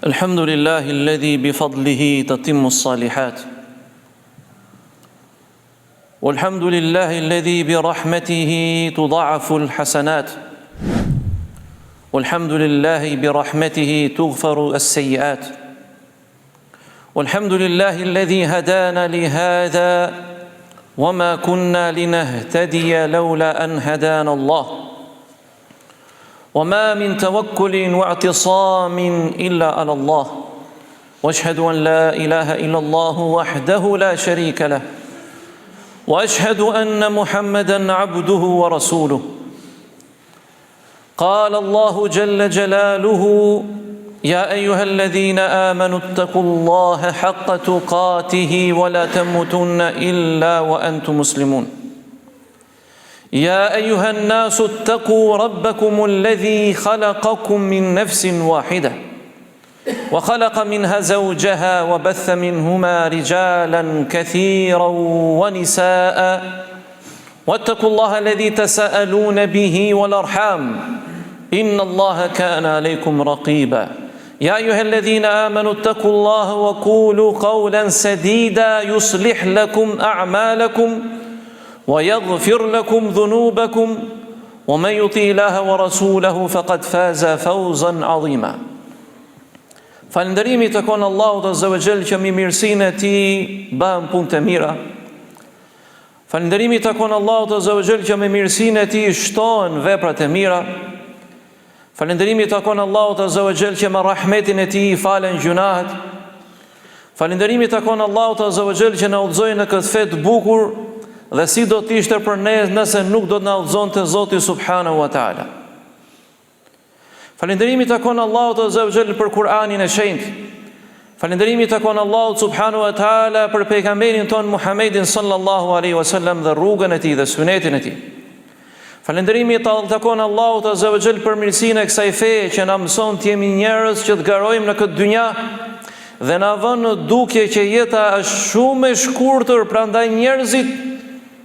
الحمد لله الذي بفضله تتم الصالحات والحمد لله الذي برحمته تضاعف الحسنات والحمد لله برحمته تغفر السيئات والحمد لله الذي هدانا لهذا وما كنا لنهتدي لولا أن هدانا الله وما من توكل واعتصام إلا على الله واشهد أن لا إله إلا الله وحده لا شريك له واشهد أن محمدا عبده ورسوله قال الله جل جلاله يا أيها الذين آمنوا اتقوا الله حق تقاته ولا تموتن إلا وأنتم مسلمون يا أيها الناس اتقوا ربكم الذي خلقكم من نفس واحدة وخلق منها زوجها وبث منهما رجالا كثيرا ونساء واتقوا الله الذي تساءلون به والأرحام إن الله كان عليكم رقيبا يا أيها الذين آمنوا اتقوا الله وقولوا قولا سديدا يصلح لكم أعمالكم ويغفر لكم ذنوبكم ومن يطع الله ورسوله فقد فاز فوزا عظيما. Falënderimi të konë Allahut Azza wa Jall që me mirësinë e Tij bën punë të mira. Falënderimi të konë Allahut Azza wa Jall që me mirësinë e Tij shtohen veprat e mira. Falënderimi të konë Allahut Azza wa Jall që me rahmetin e Tij falen gjunahet. Falënderimi të konë Allahut Azza wa Jall që na udhëzoi në këtë fet bukur. Dhe si do t'ishte për ne nëse nuk do t'na udhëzonte Zoti subhanahu wa taala. Falënderimi takon Allahut Azza wa Jall për Kur'anin e shenjtë. Falënderimi takon Allahut subhanahu wa taala për pejgamberin ton Muhammedin sallallahu alaihi wasallam dhe rrugën e tij dhe sunetin e tij. Falënderimi takon Allahut Azza wa Jall për mirësinë e kësaj feje që na mëson të jemi njerëz që të garojmë në këtë dynja dhe na vën në dukje që jeta është shumë e shkurtër, prandaj njerëzit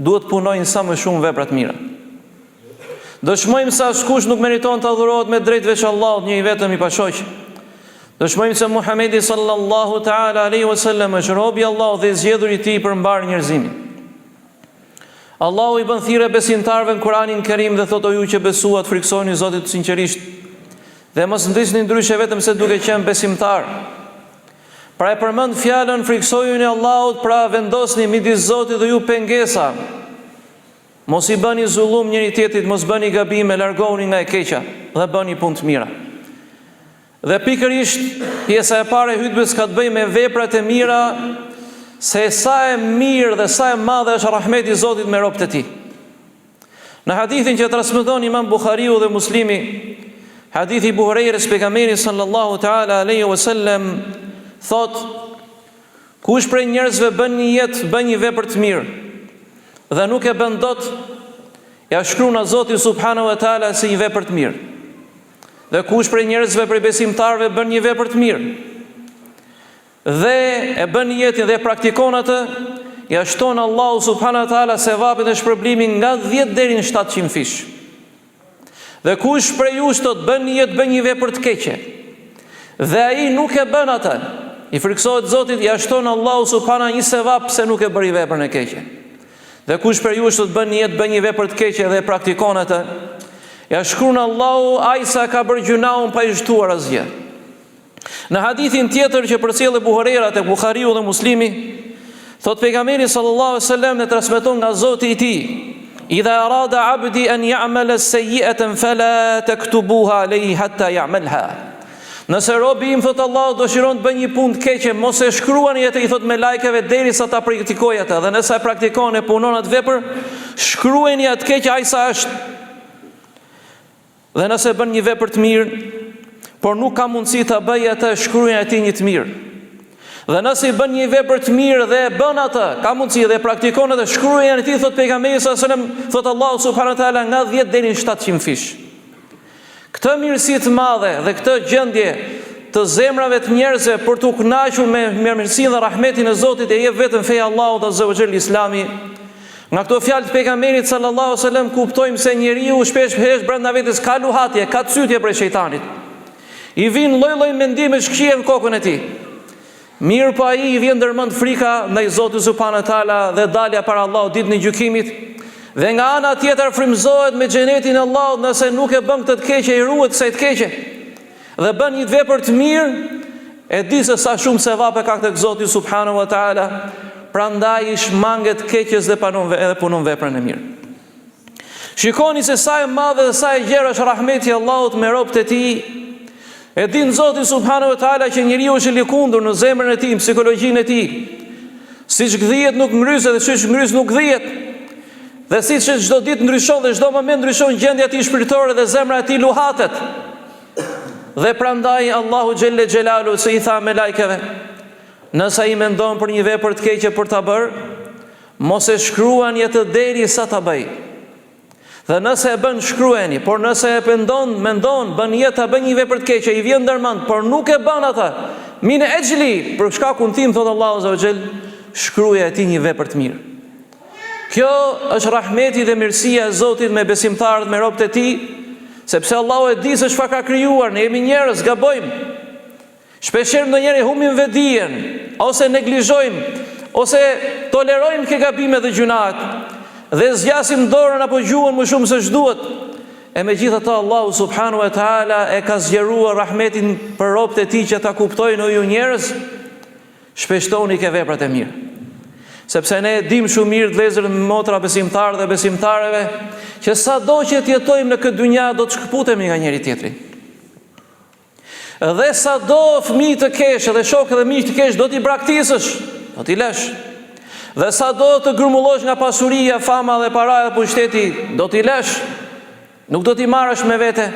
duhet punojnë sa më shumë vepra të mira. Dëshmojmë se askush nuk meriton të adhurohet me drejt veç Allahut, një i vetëm i pashoq. Dëshmojmë se Muhamedi sallallahu taala alaihi wasallam është robi i Allahut dhe i zgjedhur i Tij për mbar njerëzimin. Allahu i bën thirrje besimtarëve në Kur'anin Kerim dhe thotë: "O ju që besuat, friksoni Zotin sinqerisht dhe mos ndisni ndryshe vetëm se duke qenë besimtar." Pra e përmend fjalën friksojuni Allahut, pra vendosni midis Zotit dhe ju pengesa. Mos i bëni zullum njëri tjetrit, mos bëni gabime, largohuni nga e keqja dhe bëni punë të mira. Dhe pikërisht pjesa e parë e hutbes ka të bëjë me veprat e mira, se sa e mirë dhe sa e madhe është rahmeti i Zotit me robët e Tij. Në hadithin që transmeton Imam Buhariu dhe Muslimi, hadithi i Buhariut pejgamberit sallallahu taala alaihi wasallam thot: kush prej njerëzve bën një jetë, bën një vepër të mirë dhe nuk e bën dot, ja shkruan a Zoti subhanahu wa taala si një vepër të mirë. Dhe kush prej njerëzve, prej besimtarëve bën një vepër të mirë dhe e bën një jetë dhe praktikon atë, ja shton Allahu subhanahu wa taala sevapin e shpërblimin nga 10 deri në 700 fish. Dhe kush prej jush të bën një jetë, bën një vepër të keqe dhe ai nuk e bën atë, i friksohet Zotit, ja shton Allahu subhanahu një sevap se nuk e bëri veprën e keqe. Dhe kush për ju është të bën një jetë, bën një vepër të keqe dhe praktikon atë, ja shkruan Allahu ai sa ka bërë gjunahun pa i shtuar asgjë. Në hadithin tjetër që përcjell Buhariu te Buhariu dhe Muslimi, thot pejgamberi sallallahu alaihi wasallam ne transmeton nga Zoti i Tij: "Idha arada 'abdi an ya'mala sayyi'atan fala taktubuha alayhi hatta ya'malha." Nëse robi im, thot Allah, dëshiron të bëj një punë të keqe, mos e shkruani atë, i thot me lajkeve derisa ta praktikojë atë, dhe nëse e praktikon e punon atë vepër, shkruani atë keq ai sa është. Dhe nëse bën një vepër të mirë, por nuk ka mundësi ta bëjë atë, shkruani atij një të mirë. Dhe nëse i bën një vepër të mirë dhe e bën atë, ka mundësi dhe praktikon atë, shkruani atij, thot pejgamberi sallallahu alajhi wasallam, thot Allahu subhanahu wa taala nga 10 deri në 700 fish. Këtë mirësi të madhe dhe këtë gjendje të zemrave të njerëzve për të kënaqur me mirësinë dhe rahmetin e Zotit e jep vetëm feja Allahut Azza wa Jall, Islami. Nga këto fjalë të pejgamberit sallallahu alaihi wasallam kuptojmë se njeriu shpesh brenda vetes ka luhatje, ka cytje prej shejtanit. I vin lloj-lloj mendime shkëqije në kokën e tij. Mirë po ai I vjen ndërmend frika ndaj Zotit subhanahu wa taala dhe dalja para Allahut ditën e gjykimit, dhe nga ana tjetër frymëzohet me xhenetin e Allahut nëse nuk e bën këtë të keqe, I ruhet kësaj të keqe dhe bën një vepër të mirë, e di se sa shumë sevape ka tek Zoti subhanahu wa taala, prandaj I shmanget keqes dhe punon veprën e mirë. Shikoni se sa e madhe dhe sa e gjerë është rahmeti Allahut me robët e tij. E din Zoti subhanahu wa taala që njeriu është I lëkundur në zemrën e tij, në psikologjinë e tij. Siç gdhihet nuk ngryset dhe siç ngrys nuk gdhihet. Dhe siç çdo ditë ndryshon dhe çdo moment ndryshon gjendja e tij shpirtërore dhe zemra e tij luhatet. Dhe prandaj Allahu xhelle xhelalu se I tha me lajkeve, nëse I mendon për një vepër të keqe për ta bërë, mos e shkruani atë derisa ta bëj. Dhe nëse e bën shkruani, por nëse e mendon, bën jetë ta bën një vepër të keqe, I vjen ndërmend, por nuk e bën atë, mine ejli, për shkakun tim, thot Allahu azza wa jall, shkruaja e tij një vepër të mirë. Kjo është rahmeti dhe mirësia e Zotit me besimtarët, me robët e tij, sepse Allahu e di se çfarë ka krijuar, ne jemi njerëz, gabojmë. Shpeshherë ndonjëherë humbim vetdijen, ose neglizhojmë, ose tolerojmë ke gabimet dhe gjunat, dhe zgjasim dorën apo gjuhën më shumë se ç'duhet. E megjithatë Allahu subhanahu wa taala e ka zgjeruar rahmetin për robët e tij që ta kuptojnë, o ju njerëz, shpeshtoni ke veprat e mirë. Sepse ne dim shumë mirë vëllezër dhe motra besimtarë dhe besimtareve që sado që të jetojmë në këtë dynja do të shkëputemi nga njëri tjetri. Dhe sado fëmijë të kesh dhe shokë dhe miq të kesh do t'i braktisësh, do t'i lësh. Dhe sa do të grumullosh nga pasuria, fama dhe paraja dhe pushteti, do t'i lësh, nuk do t'i marrësh me vete,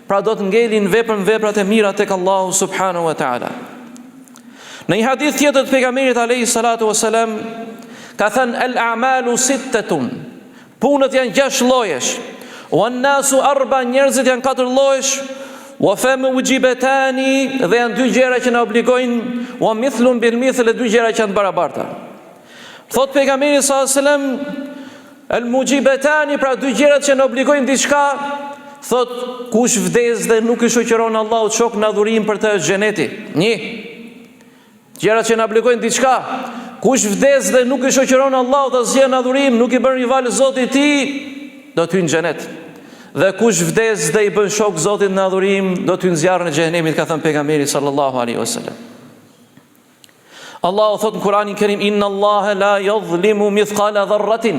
pra do të ngelin veprat e mira tek Allahu subhanahu wa taala. Në një hadith tjetër të pejgamberit alayhi salatu wasalam, ka thënë al-a'malu sittatun, punët janë 6 llojesh, wan nasu arba, njerëzit janë 4 llojesh, wa famu wajibetani, dhe janë 2 gjëra që na obligojnë, wa mithlun bil mithl, 2 gjëra që janë barabarta. Thot pejgamberi sallallahu alajhi wasallam, al-mujibetani, pra 2 gjërat që në obligojnë diçka, thot kush vdes dhe nuk I shoqëron Allahut shok në adhurim për të xheneti. 1. Gjërat që në obligojnë diçka, kush vdes dhe nuk I shoqëron Allahut asgjë në adhurim, nuk I bën rival Zotit të tij, do të hyjë në xhenet. Dhe kush vdes dhe I bën shok Zotit në adhurim, do të hyjë në zjarrin e xhenemit, ka thënë pejgamberi sallallahu alaihi wasallam. Allahu thot në Kur'anin Kerim, inna Allaha la yadhlimu mithqala dharratin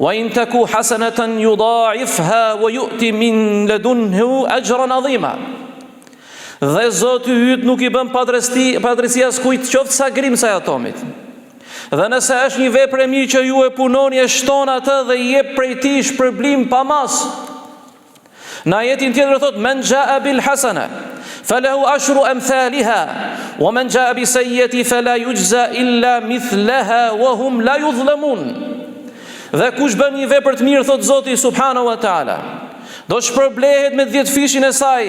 wa in taku hasanatan yudha'ifha wa yu'ti min ladunhu ajran 'azima. Dhe Zoti yt nuk I bën padresi askujt qoftë sa grimca e atomit. Dhe nëse është një vepër e mirë që ju e punoni, e shton atë dhe I jep prej tij shpërblim pa mas. Në ajetin tjetër thot, men jaa bil hasana falahu ashru amthaliha wa man jaa bi sayyi'ati fala yujza illa mithlaha wa hum la yudhlamun. Dhe kush bën një vepër të mirë, thot Zoti subhanahu wa taala, do shpërblehet me 10 fishin e saj,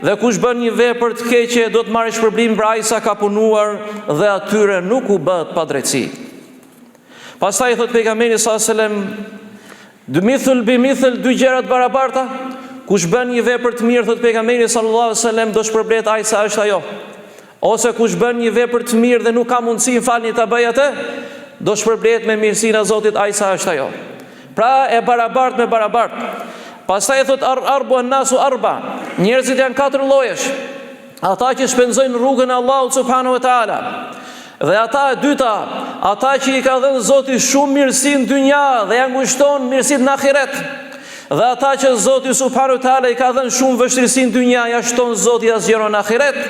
dhe kush bën një vepër të keqe do të marrë shpërblim për aq sa ka punuar, dhe atyre nuk u bëhet padrejti. Pastaj thot pejgamberi sallallahu alajhi wasallam, mithl bi mithl, 2 gjëra të barabarta. Kush bën një vepër të mirë, thot pejgamberi sallallahu alajhi wasallam, do shpërblet aq sa është ajo. Ose kush bën një vepër të mirë dhe nuk ka mundësi falni ta bëj atë, do shpërblet me mirësinë e Zotit aq sa është ajo. Pra e barabart me barabart. Pastaj thot arbu an-nasu arba, njerëzit janë 4 llojesh. Ata që shpenzojnë rrugën e Allahut subhanahu wa taala. Dhe ata e dyta, ata që I ka dhënë Zoti shumë mirësi në dynja dhe ja ngushton mirësitë në ahiret. Dhe ata që Zoti subhanahu wa taala I ka dhënë shumë vështirësi në dynja, ja shton Zoti as zgjeron në ahiret.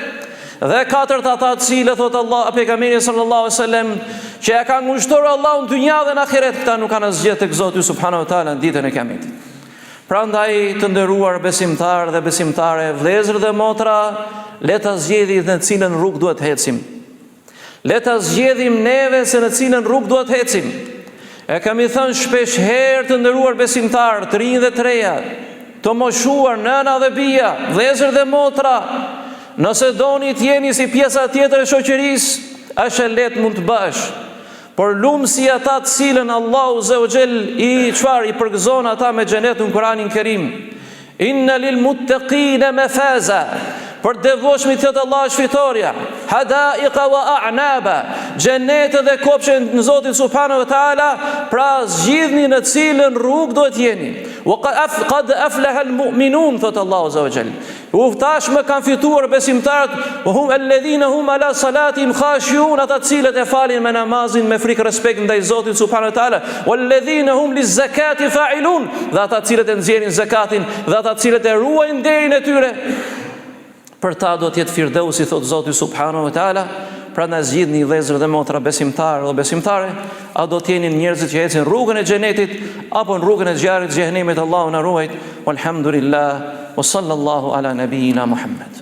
Dhe 4 ata të cilët thot Allah, pejgamberi sallallahu alaihi wasallam, që ja ka ngushtuar Allahu në dynja dhe në ahiret, këta nuk kanë asgjë tek Zoti subhanahu wa taala në ditën e Kiametit. Prandaj të nderuar besimtarë dhe besimtare, vëllezër dhe motra, le ta zgjedhim në cilën rrugë duhet ecim. Le ta zgjedhim neve se në cilën rrugë duhet ecim. E kemi thënë shpesh herë, të nderuar besimtarë, të rinj dhe të reja, të moshuar, nëna dhe bija, vëllezër dhe motra, nëse doni të jeni si pjesa tjetër e shoqërisë, është e lehtë, mund të bësh. Por lumsi ata të cilën Allahu Azza I përgëzon ata me xhenet në Kur'anin Kerim. Inna lil muttaqina mafaza, për devotshmit thot Allah është fitoria, hadaiqa wa a'naba, xhenetet dhe kopshte në Zotin subhanahu wa taala, pra zgjidhni në cilën rrugë do të jeni. Wa qad aflaha almu'minun, thot Allahu azza wa jall. Tashmë kanë fituar besimtarët, hum alladhina hum ala salatihim khashiun, ata të cilët e falin me namazin me frikë respekt ndaj Zotit subhanahu wa taala, walladhina hum lizakati fa'ilun, dhe ata të cilët e nxjerrin zakatin, dhe ata të cilët e ruajnë derin e tyre. Për ta do të jetë firdausi, thot Zoti subhanahu wa taala. Pra na zgjidhni vëllezër dhe motra besimtarë dhe besimtare, a do të jeni njerëzit që ecin rrugën e xhenetit apo në rrugën e zjarrit të xhenemit. Allahu na ruaj. Walhamdulillah wa sallallahu ala nabiyyina Muhammad.